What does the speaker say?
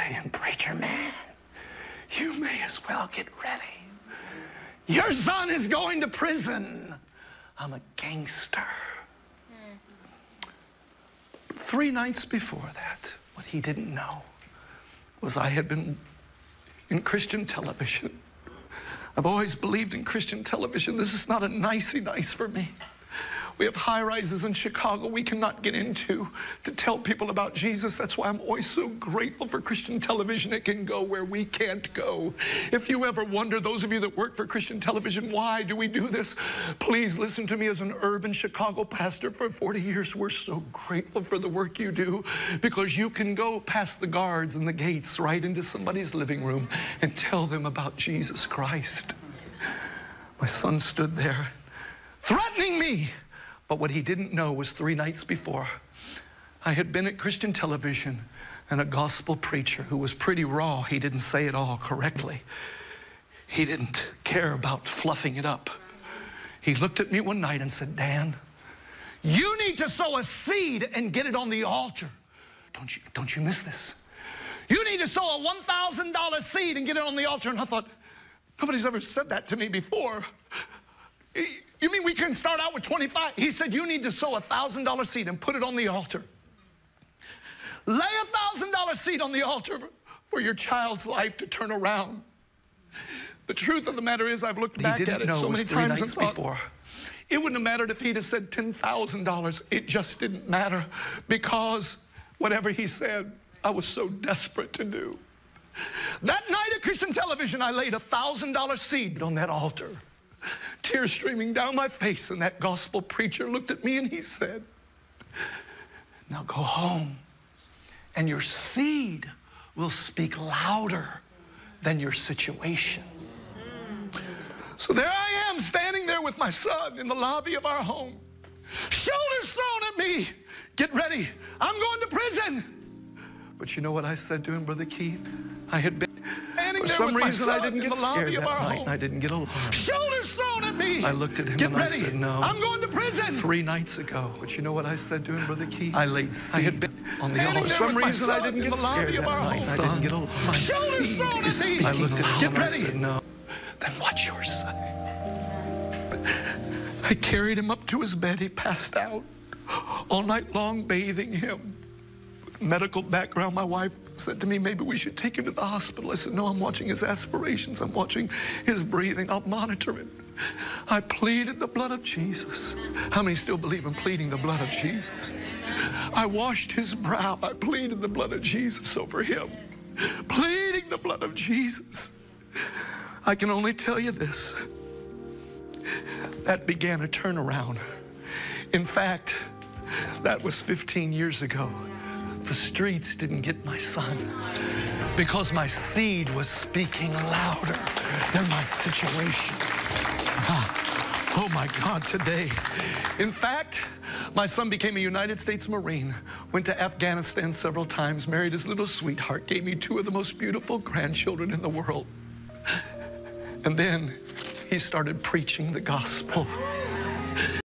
saying, preacher man, you may as well get ready. Your son is going to prison. I'm a gangster. 3 nights before that, what he didn't know was I had been in Christian television. I've always believed in Christian television. This is not a nicey nice for me. We have high-rises in Chicago we cannot get into to tell people about Jesus. That's why I'm always so grateful for Christian television. It can go where we can't go. If you ever wonder, those of you that work for Christian television, why do we do this? Please listen to me. As an urban Chicago pastor for 40 years, we're so grateful for the work you do, because you can go past the guards and the gates right into somebody's living room and tell them about Jesus Christ. My son stood there threatening me. But what he didn't know was 3 nights before, I had been at Christian television, and a gospel preacher who was pretty raw. He didn't say it all correctly. He didn't care about fluffing it up. He looked at me one night and said, Dan, you need to sow a seed and get it on the altar. Don't you miss this. You need to sow a $1,000 seed and get it on the altar. And I thought, nobody's ever said that to me before. You mean we can start out with 25? He said, you need to sow a $1,000 seed and put it on the altar. Lay a $1,000 seed on the altar for your child's life to turn around. The truth of the matter is, I've looked back at it so many times and thought, it wouldn't have mattered if he'd have said $10,000. It just didn't matter, because whatever he said, I was so desperate to do. That night at Christian television, I laid a $1,000 seed on that altar. Tears streaming down my face, and that gospel preacher looked at me and he said, now go home and your seed will speak louder than your situation. So there I am, standing there with my son in the lobby of our home, shoulders thrown at me. Get ready, I'm going to prison. But you know what I said to him, Brother Keith? I had been for some reason I didn't get scared that night, and I didn't get alarmed. Shoulders thrown at me. I looked at him and I said, no, I'm going to prison. 3 nights ago. But you know what I said to him, Brother Keith? I laid seed. I had been on the altar. For some reason I didn't get scared that night, and I didn't get alarmed. Shoulders thrown at me. I looked at him and I said, no. Then watch your son. I carried him up to his bed. He passed out. All night long bathing him. Medical background, my wife said to me, maybe we should take him to the hospital. I said, no, I'm watching his aspirations. I'm watching his breathing. I'll monitor it. I pleaded the blood of Jesus. How many still believe in pleading the blood of Jesus? I washed his brow. I pleaded the blood of Jesus over him. Pleading the blood of Jesus. I can only tell you this. That began a turnaround. In fact, that was 15 years ago. The streets didn't get my son because my seed was speaking louder than my situation. Oh my God, today. In fact, my son became a United States Marine, went to Afghanistan several times, married his little sweetheart, gave me 2 of the most beautiful grandchildren in the world. And then he started preaching the gospel.